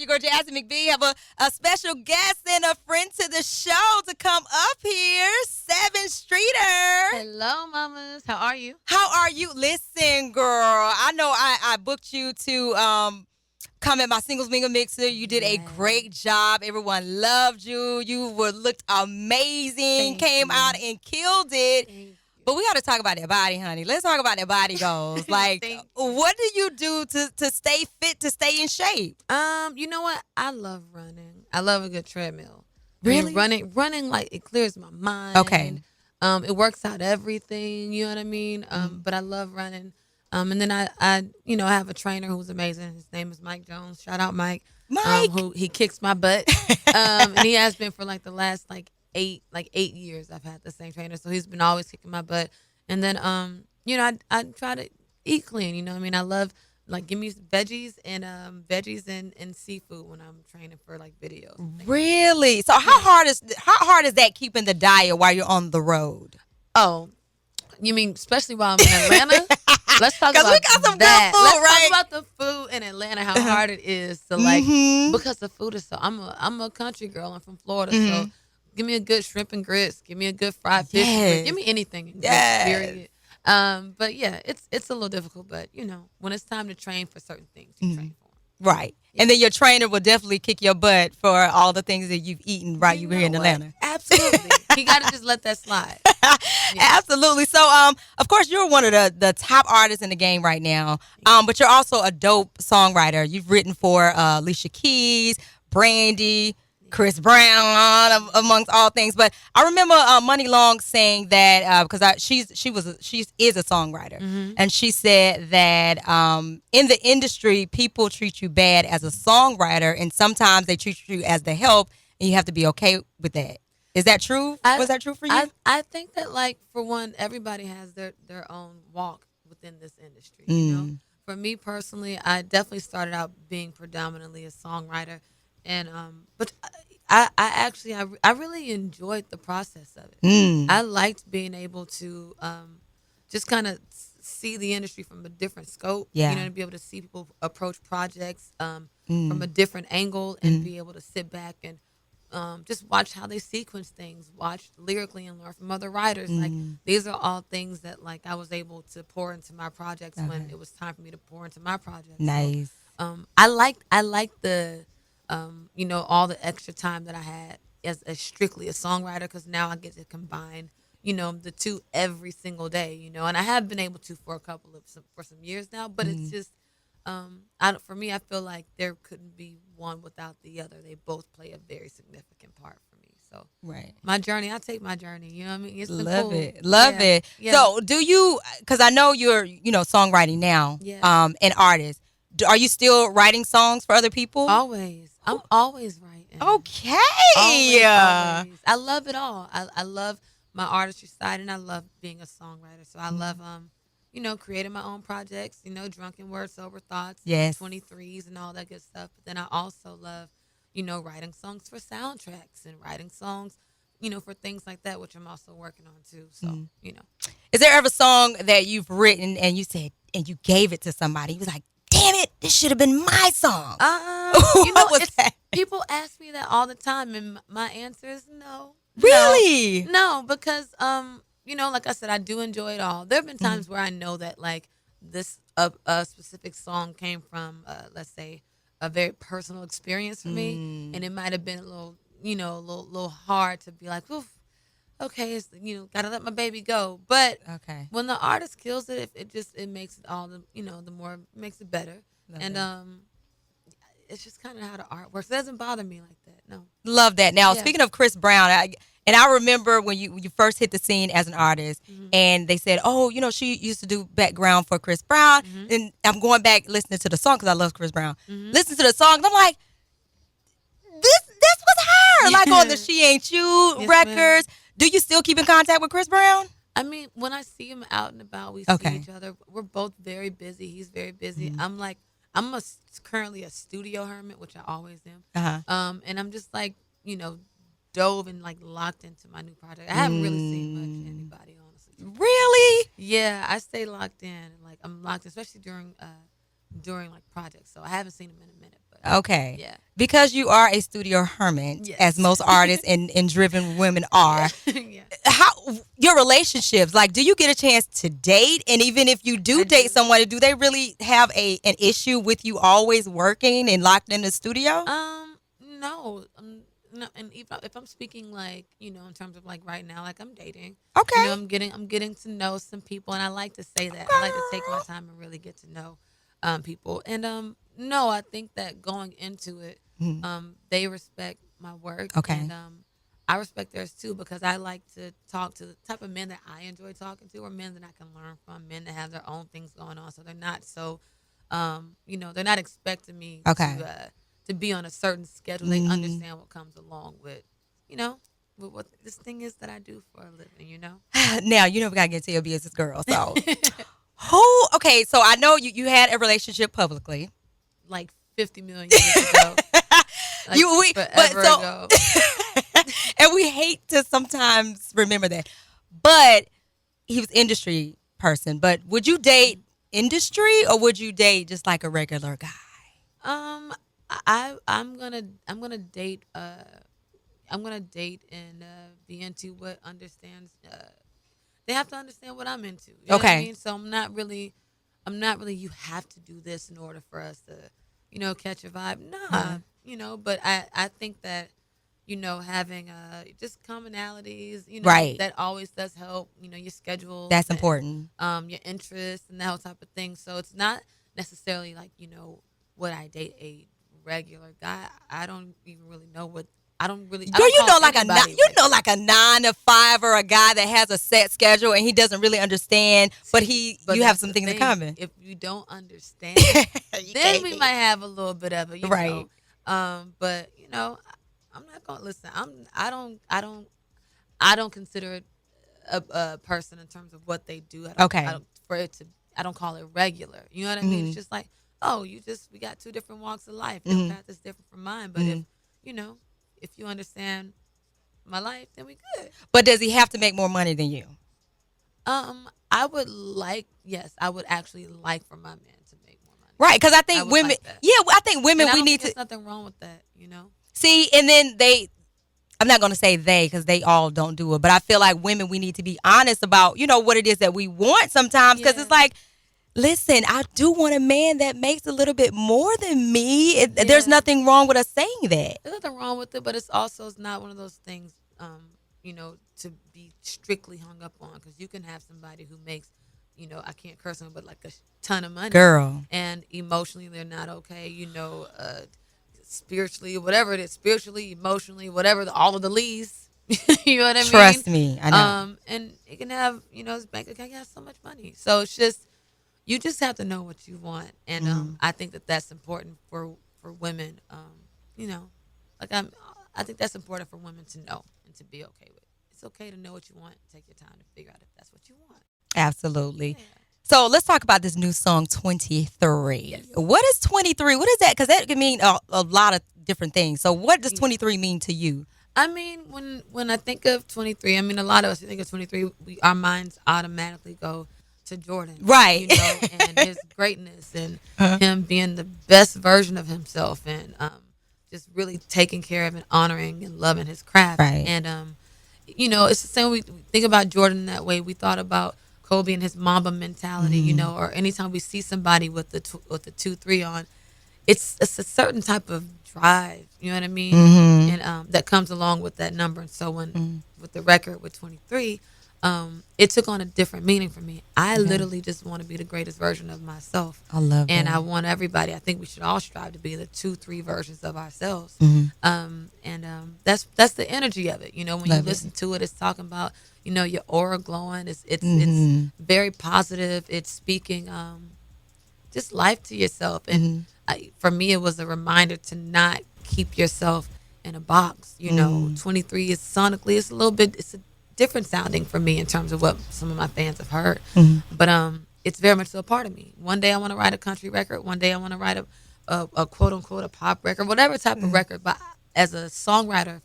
girl, Jasmine McBee. Have a special guest and a friend to the show to come up here, Sevyn Streeter. Hello, mamas. How are you? How are you? Listen, girl, I know I booked you to come at my Singles Mingle Mixer. You did a great job. Everyone loved you. You looked amazing. Came out and killed it. But we got to talk about that body, honey. Let's talk about that body goals. Like, what do you do to stay fit, to stay in shape? You know what? I love running. I love a good treadmill. Really? Running like it clears my mind. Okay. It works out everything. You know what I mean? But I love running. And then I have a trainer who's amazing. His name is Mike Jones. Shout out Mike. Mike. Who he kicks my butt. And he has been for like the last 8 years. I've had the same trainer, so he's been always kicking my butt. And then I try to eat clean. You know what I mean? I love give me veggies and seafood when I'm training for videos. Really? So how hard is that keeping the diet while you're on the road? Oh, you mean especially while I'm in Atlanta? Let's talk about we got some that. good food, Let's talk about the food in Atlanta. How hard it is to because the food is so. I'm a country girl. I'm from Florida, so give me a good shrimp and grits. Give me a good fried fish. Yes. Give me anything. Yes. Period. But yeah, it's a little difficult. But when it's time to train for certain things, you train for them. Right. Yeah. And then your trainer will definitely kick your butt for all the things that you've eaten you were here in Atlanta. Absolutely. You got to just let that slide. Yeah. Absolutely. So, of course, you're one of the top artists in the game right now, but you're also a dope songwriter. You've written for Alicia Keys, Brandy, Chris Brown, amongst all things. But I remember Money Long saying that because she is a songwriter, and she said that in the industry, people treat you bad as a songwriter, and sometimes they treat you as the help, and you have to be okay with that. Is that true? Was that true for you? I think that for one, everybody has their own walk within this industry. You know, for me personally, I definitely started out being predominantly a songwriter. And but I really enjoyed the process of it. I liked being able to just kind of see the industry from a different scope. Yeah. You know, to be able to see people approach projects from a different angle and be able to sit back and just watch how they sequence things, watch lyrically and learn from other writers. These are all things that I was able to pour into my projects when it was time for me to pour into my projects. Nice. So, I liked the all the extra time that I had as strictly a songwriter, because now I get to combine, the two every single day, and I have been able to for some years now, but it's just, for me, I feel like there couldn't be one without the other. They both play a very significant part for me. So right, my journey, I take my journey. You know what I mean? It's been love cool. it, love it. Yeah. So do you? Because I know you're, songwriting now, an artist. Are you still writing songs for other people? Always. I'm always writing. Okay. Always. I love it all. I love my artistry side, and I love being a songwriter. So I love creating my own projects, Drunken Words, Sober Thoughts, yes, 23s and all that good stuff. But then I also love, writing songs for soundtracks and writing songs, for things like that, which I'm also working on too. So, Is there ever a song that you've written and you said, and you gave it to somebody? You was like, damn it, this should have been my song. What was that? People ask me that all the time, and my answer is no. Really? No, because like I said, I do enjoy it all. There have been times where I know that this a specific song came from let's say a very personal experience for me, and it might have been a little little hard to be like, oof, okay, it's, gotta let my baby go. But when the artist kills it, it makes it all the more makes it better. It's just kind of how the art works. It doesn't bother me like that. No. Love that. Now, speaking of Chris Brown, I remember when you first hit the scene as an artist, and they said, oh, she used to do background for Chris Brown. And I'm going back listening to the song because I love Chris Brown. Listen to the song, and I'm like, this was her. Like on the She Ain't You records. Do you still keep in contact with Chris Brown? I mean, when I see him out and about, we see each other. We're both very busy. He's very busy. I'm currently a studio hermit, which I always am. And I'm just dove and locked into my new project. I haven't really seen much anybody, honestly. Really? Yeah, I stay locked in. I'm locked, especially during projects. So I haven't seen him in a minute. But Okay. Yeah. Because you are a studio hermit, as Yes. most artists and driven women are, Yeah. how your relationships, like, do you get a chance to date? And even if you do I date do. someone, do they really have an issue with you always working and locked in the studio? No. No, and if I'm speaking like, in terms of like right now, like I'm dating, Okay. I'm getting to know some people, and I like to say that. I like to take my Girl. time and really get to know people. And no, I think that going into it, Mhm. they respect my work, Okay. and I respect theirs too, because I like to talk to the type of men that I enjoy talking to, or men that I can learn from, men that have their own things going on, so they're not so they're not expecting me Okay. to be on a certain schedule. They Mm. understand what comes along you know, with what this thing is that I do for a living. Now, we got to get to your business, girl. So, okay, so I know you had a relationship publicly. Like 50 million years ago, like But forever so, ago. and we hate to sometimes remember that. But he was industry person. But would you date industry or would you date just like a regular guy? Um, I'm gonna date. I'm gonna date and be into what understands. They have to understand what I'm into. You know what I Okay. mean? So I'm not really. You have to do this in order for us to, catch a vibe. Nah, Mhm. But I think that, having just commonalities, Right. that always does help. Your schedules That's and important. your interests and that whole type of thing. So it's not necessarily like, would I date a regular guy? I don't even really know what. I Girl, don't call anybody regular. like a 9 to 5 or a guy that has a set schedule and he doesn't really understand, but See, but you have that's some the things in thing. common. If you don't understand, You then can't we be might have a little bit of a. right. But I'm not gonna listen. I don't consider it a person in terms of what they do. I Okay. don't for it to. I don't call it regular. You know what I mean? It's Hmm. just like, oh, we got two different walks of life. Your Hmm. path is different from mine. But Hmm. you know, if you understand my life, then we good. But does he have to make more money than you? I would yes, I would actually like for my man to make more money. Right, because I I think would women, like that. yeah, I think And women, I we don't need think to there's nothing wrong with that. see, and then I'm not going to say they because they all don't do it, but I feel like women, we need to be honest about, what it is that we want sometimes because Yeah. it's like, listen, I do want a man that makes a little bit more than me. There's Yeah. nothing wrong with us saying that. There's nothing wrong with it, but it's not one of those things, to be strictly hung up on, because you can have somebody who makes, I can't curse on, but like a ton of money, Girl, and emotionally they're not okay, spiritually, whatever it is, spiritually, emotionally, whatever, all of the least, you know what I mean? trust me, I know. And it can have, his bank account has so much money, so it's just you just have to know what you want, and Hmm. I think that that's important for women. You know, like I think that's important for women to know and to be okay with. It's okay to know what you want. Take your time to figure out if that's what you want. Absolutely. Yeah. So let's talk about this new song, 23. Yes. What is 23? What is that? Because that can mean a lot of different things. So what does Yeah. 23 mean to you? I mean, when I think of 23, I mean, a lot of us, we think of 23, our minds automatically go to Jordan, Right. and his greatness, and Uh-huh. him being the best version of himself, and just really taking care of and honoring and loving his craft. Right. And it's the same. We think about Jordan that way. We thought about Kobe and his Mamba mentality, Mhm. or anytime we see somebody with the 2-3 on, it's a certain type of drive, you know what I mean, Mhm. and that comes along with that number. And so when Mhm. with the record with 23, it took on a different meaning for me. I Okay. literally just want to be the greatest version of myself, I love and that. I want everybody. I think we should all strive to be the 2-3 versions of ourselves. Mhm. And that's the energy of it. When you Love it. listen to it, it's talking about your aura glowing. It's Mhm. very positive. It's speaking just life to yourself. And Mhm. for me, it was a reminder to not keep yourself in a box. 23 is sonically, it's a different sounding for me in terms of what some of my fans have heard. Mhm. But it's very much still a part of me. One day I want to write a country record. One day I want to write a quote unquote a pop record, whatever type of record. But as a songwriter,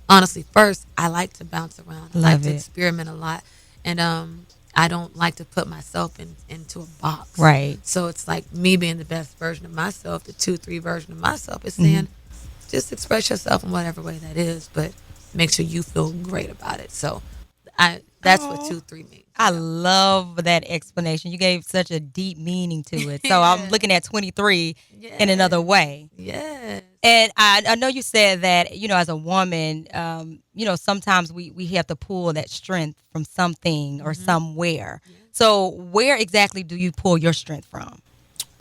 honestly, first I like to bounce around. I like Love to it. experiment a lot, and I don't like to put myself into a box. Right. So it's like me being the best version of myself, the 2-3 version of myself is Mm-hmm. saying, just express yourself in whatever way that is, but make sure you feel great about it. So that's what Oh, 2-3 means. I love that explanation. You gave such a deep meaning to it. So I'm Yeah. looking at 23 in Yes. another way. Yes. And I know you said that, as a woman, sometimes we have to pull that strength from something or somewhere. Yeah. So where exactly do you pull your strength from?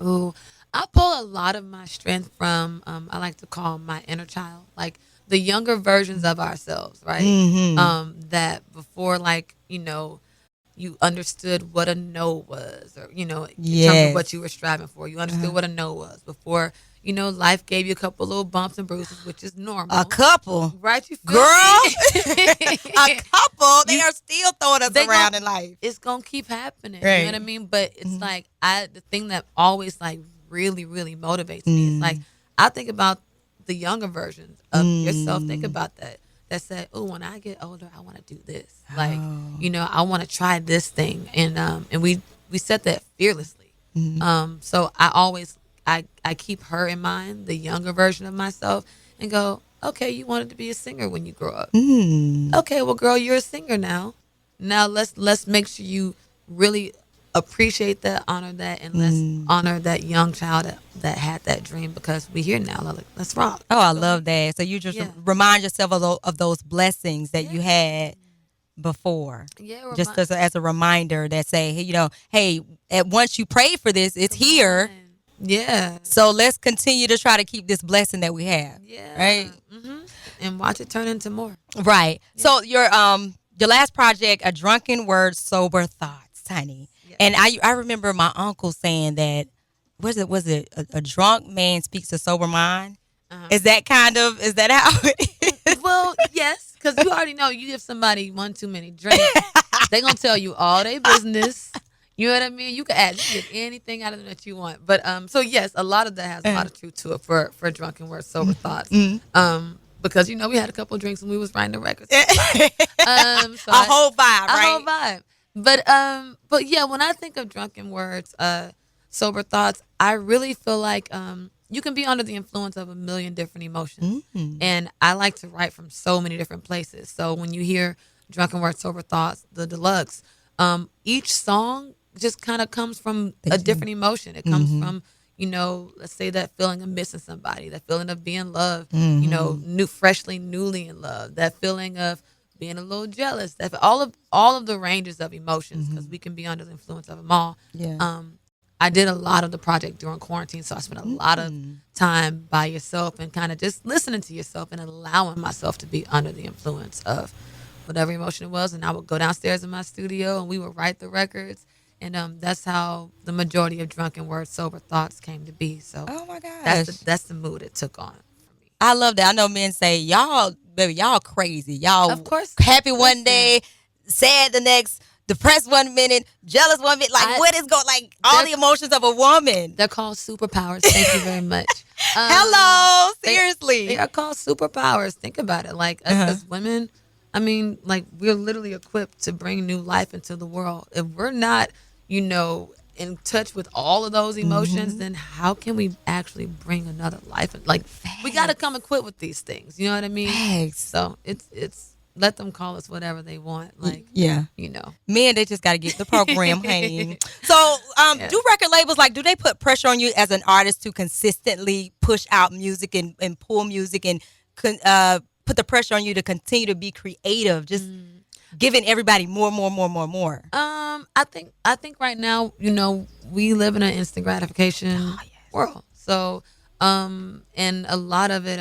Ooh, I pull a lot of my strength from, I like to call my inner child, like the younger versions of ourselves, right? Mm-hmm. That before, like, you understood what a no was, or, in terms of what Yes. you were striving for, you understood Uh, what a no was before, life gave you a couple little bumps and bruises, which is a normal, couple. right? You feel Girl, a me? couple. They you, are still throwing us they gon' around in life. it's gonna keep happening. You know what I Right. mean? But it's Mm-hmm. like the thing that always like really, really motivates me is like Mm, I think about the younger versions of yourself. Think mm. about that. That said, oh, when I get older, I want to do this. Like, Oh. I want to try this thing, and we said that fearlessly. Mm. So I always I keep her in mind, the younger version of myself, and go, okay, you wanted to be a singer when you grow up. Mm. Okay, well, girl, you're a singer now. Now let's make sure you really appreciate that, honor that, and let's Mm. honor that young child that had that dream because we're here now. Like, let's rock. Oh, I Go ahead. love that. So you just Yeah, remind yourself of those blessings that yeah, you had before, yeah. just as a reminder that say, hey, hey, once you prayed for this, it's Come on. here. Yeah, So let's continue to try to keep this blessing that we have. yeah. Right. And watch it turn into more. Right. Yeah. So your last project, A Drunken Word, Sober Thoughts, honey. Yeah. And I remember my uncle saying that was it a drunk man speaks a sober mind? Uh-huh. Is that how it is? Well, yes, because you already know you give somebody one too many drinks, they gonna tell you all their business. You know what I mean? You can add, you can get anything out of them that you want. But so yes, a lot of that has a lot of truth to it for drunken words, sober thoughts. Because we had a couple of drinks and we was writing the records. So A whole vibe, a right? whole vibe. But yeah, when I think of drunken words, sober thoughts, I really feel like you can be under the influence of a million different emotions, and I like to write from so many different places. So when you hear drunken words, sober thoughts, the deluxe, each song just kind of comes from a different emotion. It comes from let's say that feeling of missing somebody, that feeling of being loved, newly in love, that feeling of being a little jealous, that all of the ranges of emotions, because we can be under the influence of them all. Yeah. I did a lot of the project during quarantine, so I spent a lot of time by yourself and kind of just listening to yourself and allowing myself to be under the influence of whatever emotion it was. And I would go downstairs in my studio and we would write the records. And that's how the majority of Drunken Words, Sober Thoughts came to be. So Oh my gosh. that's the mood it took on for me. I love that. I know men say, y'all, baby, y'all crazy. Y'all Of course. happy one Listen. day, sad the next, depressed 1 minute, jealous 1 minute. Like, what is going, like, all the emotions of a woman. They're called superpowers. Thank you very much. Hello, They seriously. are called superpowers. Think about it. Like us as women, I mean, like we're literally equipped to bring new life into the world. If we're not, in touch with all of those emotions, then how can we actually bring another life? Like we got to come equipped with these things. You know what I mean? Facts. So it's let them call us whatever they want. Like Yeah. Men, they just got to get the program hang. So, do record labels, like, do they put pressure on you as an artist to consistently push out music and pull music and put the pressure on you to continue to be creative, just giving everybody more? I think right now, we live in an instant gratification world. So, and a lot of it,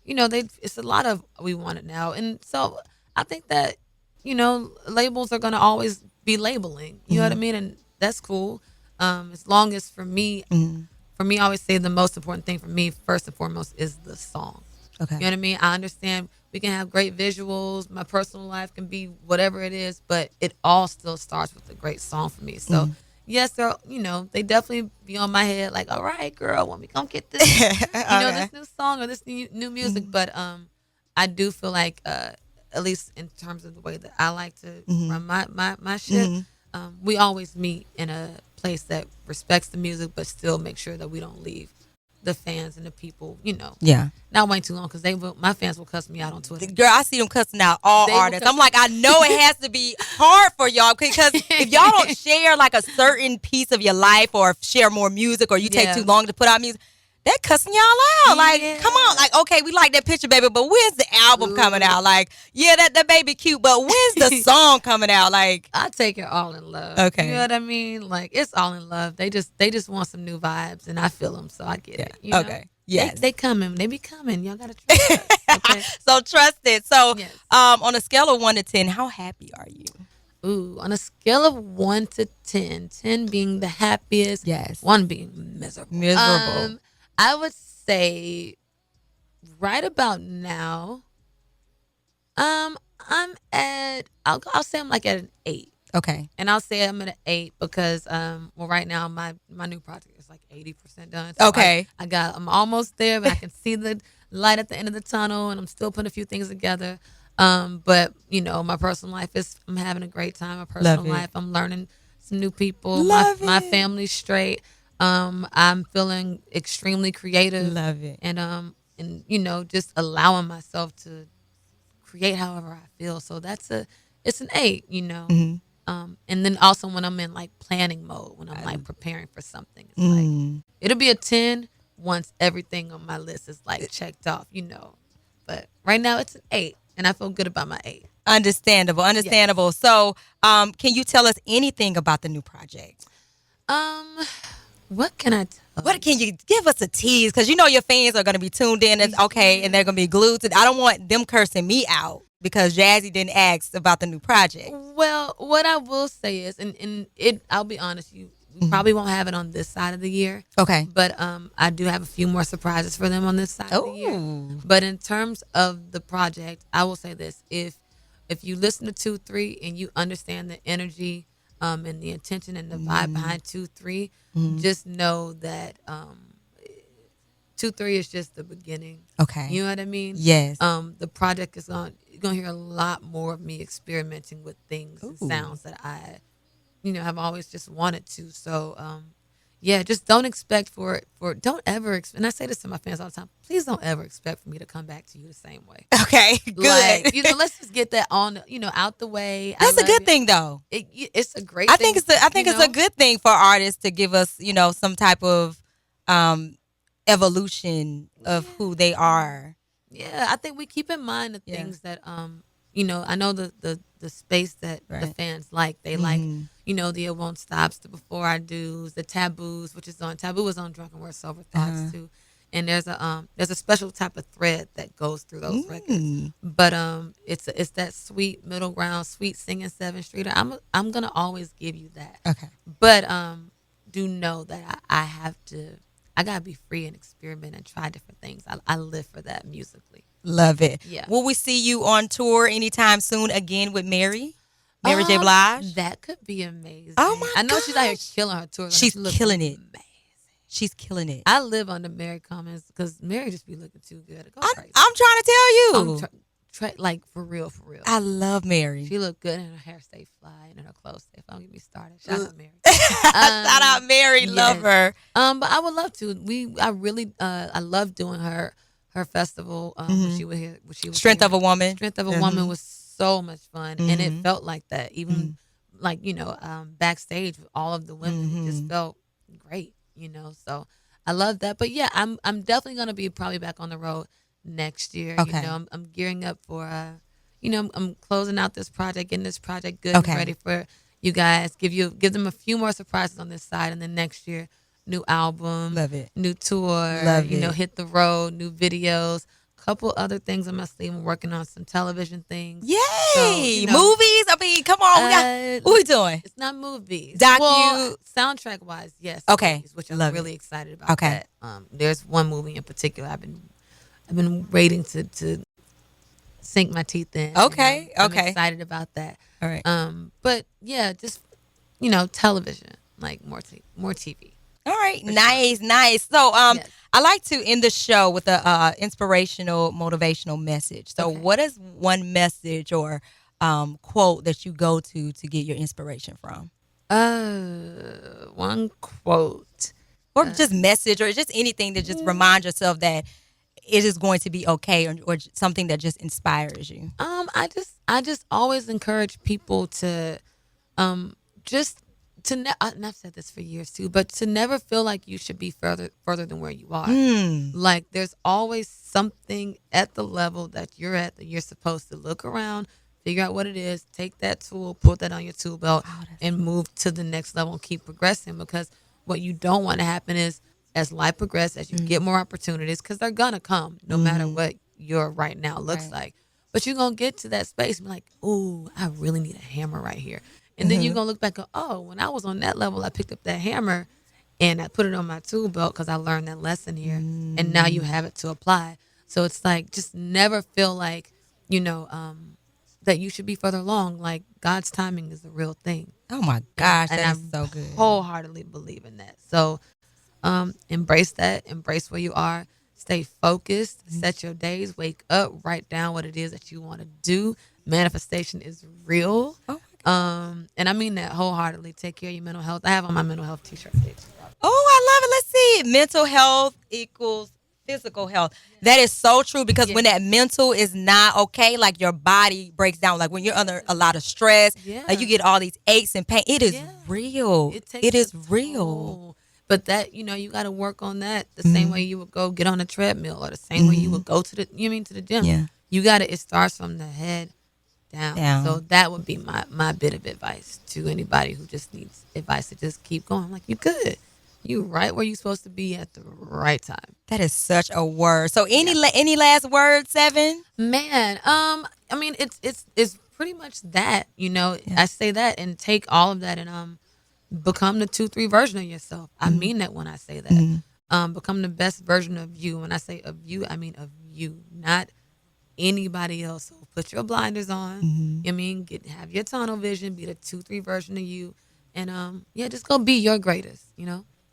it's a lot of we want it now, and so I think that labels are gonna always be labeling. You know what I mean, and that's cool. As long as for me, I always say the most important thing for me, first and foremost, is the song. Okay. You know what I mean? I understand we can have great visuals. My personal life can be whatever it is, but it all still starts with a great song for me. So, yes, they definitely be on my head like, all right, girl, when we gonna get this, this new song or this new music. But I do feel like, at least in terms of the way that I like to run my shit, we always meet in a place that respects the music, but still make sure that we don't leave the fans and the people, Yeah. not wait too long because my fans will cuss me out on Twitter. Girl, I see them cussing out all They will artists. cuss I'm like, I know it has to be hard for y'all because if y'all don't share like a certain piece of your life or share more music or you take Yeah. too long to put out music, they're cussing y'all out. Like, Yeah. come on. Like, okay, we like that picture, baby, but when's the album coming out? Like, yeah, that baby cute, but when's the song coming out? Like, I take it all in love. Okay. You know what I mean? Like, it's all in love. They just want some new vibes, and I feel them, so I get it. You know? Okay. Yes. They coming. They be coming. Y'all gotta trust us. Okay. So trust it. So, Yes. on a scale of 1 to 10, how happy are you? Ooh, on a scale of 1 to 10, 10 being the happiest, Yes. 1 being miserable. Miserable. I would say right about now, I'm at. I'll say I'm like at an 8. Okay. And I'll say I'm at an 8 because right now my new project is like 80% done. So Okay. I'm almost there, but I can see the light at the end of the tunnel, and I'm still putting a few things together. But my personal life I'm having a great time. My personal Love it. life, I'm learning some new people. Love My it. family's straight. I'm feeling extremely creative. Love it. And just allowing myself to create however I feel. So it's an 8. Mm-hmm. And then also when I'm in like planning mode, when I'm like preparing for something, it's like Mm. it'll be a 10 once everything on my list is like checked off, But right now it's an 8, and I feel good about my 8. Understandable. So, can you tell us anything about the new project? What can I tell? What can you give us a tease? Because your fans are going to be tuned in, and and they're going to be glued to. I don't want them cursing me out because Jazzy didn't ask about the new project. Well, what I will say is, I'll be honest, we probably won't have it on this side of the year. Okay. But I do have a few more surprises for them on this side of the year. Oh. But in terms of the project, I will say this: if you listen to 2-3 and you understand the energy, and the intention and the vibe behind 2-3, just know that 2-3 is just the beginning. Okay. You know what I mean? Yes. The project is you're gonna hear a lot more of me experimenting with things and Ooh. sounds that I, have always just wanted to. So, just don't expect don't ever, and I say this to my fans all the time, please don't ever expect for me to come back to you the same way. Okay. Good. Like, let's just get that out the way. That's a good thing, though. It's a great I thing. think it's a good thing for artists to give us, some type of evolution of who they are. Yeah, I think we keep in mind the Yeah. things that I know the space that the Right. fans like. They like, the It Won't Stops, the Before I Do's, the Taboos, which is on Taboo is on Drunken Word Sober Thoughts too. And there's a special type of thread that goes through those records. But it's that sweet middle ground, sweet singing 7th Streeter. I'm gonna always give you that. Okay. But do know that I gotta be free and experiment and try different things. I live for that musically. Love it. Yeah. Will we see you on tour anytime soon again with Mary J. Blige? That could be amazing. Oh my I know she's out here gosh. killing her tour. She's She looks killing it. amazing. She's killing it. I live on the Mary comments because Mary just be looking too good. Go crazy. I'm trying to tell you. Like for real. I love Mary. She look good and her hair stay fly and her clothes stay fly. Don't get me started. Shout out Mary. Shout out Mary. yes. Love her. But I would love to. I love doing her festival. When she was here. When she was Strength here. of a Woman. Strength of a Woman was so much fun, and it felt like that. Even like backstage with all of the women, it just felt great. So I love that. But yeah, I'm definitely gonna be probably back on the road next year. Okay. I'm gearing up for I'm closing out this project, getting this project good and ready for you guys. Give them a few more surprises on this side, and then next year, new album, Love it. new tour, Love it. hit the road, new videos. Couple other things on my sleeve. I'm working on some television things. Yay! So, Movies? I mean, come on. What we doing? It's not movies. Docu- soundtrack wise, yes. Okay. Movies, which I'm Love really excited about. Okay. That. There's one movie in particular I've been waiting to sink my teeth in. Okay. I'm Okay. excited about that. All right. But yeah, just television, like more TV. All right. Nice. So, Yes. I like to end the show with a inspirational, motivational message. So, Okay. what is one message or quote that you go to get your inspiration from? One quote. or just message, or just anything to just remind yourself that it is going to be okay, or something that just inspires you? I just always encourage people to just and I've said this for years too, but to never feel like you should be further than where you are. Like there's always something at the level that you're at that you're supposed to look around, figure out what it is, take that tool, put that on your tool belt, and move to the next level and keep progressing. Because what you don't want to happen is, as life progresses, as you get more opportunities, because they're gonna come no matter what your right now looks like. But you're gonna get to that space and be like, "Ooh, I really need a hammer right here." And then you're gonna look back and go, "Oh, when I was on that level, I picked up that hammer and I put it on my tool belt because I learned that lesson here, and now you have it to apply." So it's like, just never feel like, you know, that you should be further along. Like, God's timing is the real thing. Oh my gosh, And that I is so good. wholeheartedly believe in that. So embrace that, embrace where you are, stay focused, set your days, wake up, write down what it is that you want to do. Manifestation is real. Oh, And I mean that wholeheartedly. Take care of your mental health. I have on my mental health t-shirt. I love it. Let's see. Mental health equals physical health. That is so true, because when that mental is not okay, like your body breaks down. Like when you're under a lot of stress, like you get all these aches and pain. It is real. It is real. Toll. But that, you got to work on that the same way you would go get on a treadmill, or the same way you would go to the gym. Yeah. You got to, it starts from the head down. So that would be my bit of advice to anybody who just needs advice to just keep going. Like, you good. You right where you're supposed to be at the right time. That is such a word. So any last words, Sevyn? Man, I mean, it's pretty much that, I say that and take all of that and become the 2-3 version of yourself. I mean that when I say that. Become the best version of you. When I say of you, I mean of you, not anybody else. So put your blinders on. Have your tunnel vision, be the 2-3 version of you, and just go be your greatest.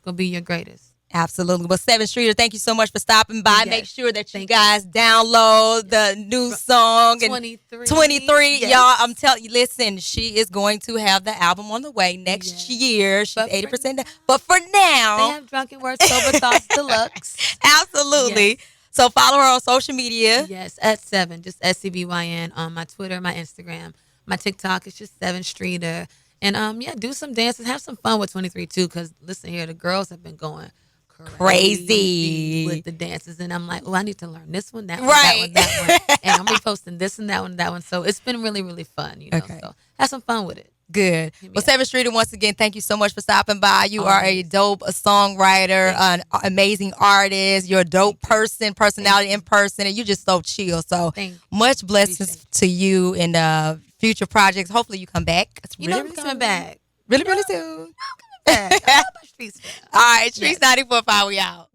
Go be your greatest. Absolutely. Well, Sevyn Streeter, thank you so much for stopping by. Yes. Make sure that you guys download the new song. 23. Yes. Y'all, I'm telling you, listen, she is going to have the album on the way next year. She's 80% down. But for now, they have Drunken Words, Sober Thoughts Deluxe. Absolutely. Yes. So follow her on social media. Yes, at Sevyn, just SCBYN on my Twitter, my Instagram, my TikTok. It's just Sevyn Streeter. And do some dances, have some fun with 23 too. Because listen here, the girls have been going crazy with the dances, and I'm like, oh, I need to learn this one, that one, that one, and I'm reposting this and that one, that one. So it's been really, really fun, Okay. So have some fun with it. Good. Well, Sevyn Streeter, once again, thank you so much for stopping by. You are a dope songwriter, an amazing artist. You're a dope personality in person, and you're just so chill. So much blessings to you in future projects. Hopefully you come back. I'm coming back. Really soon. I'm coming back. I love my streets. All right, Streets 94.5, we out.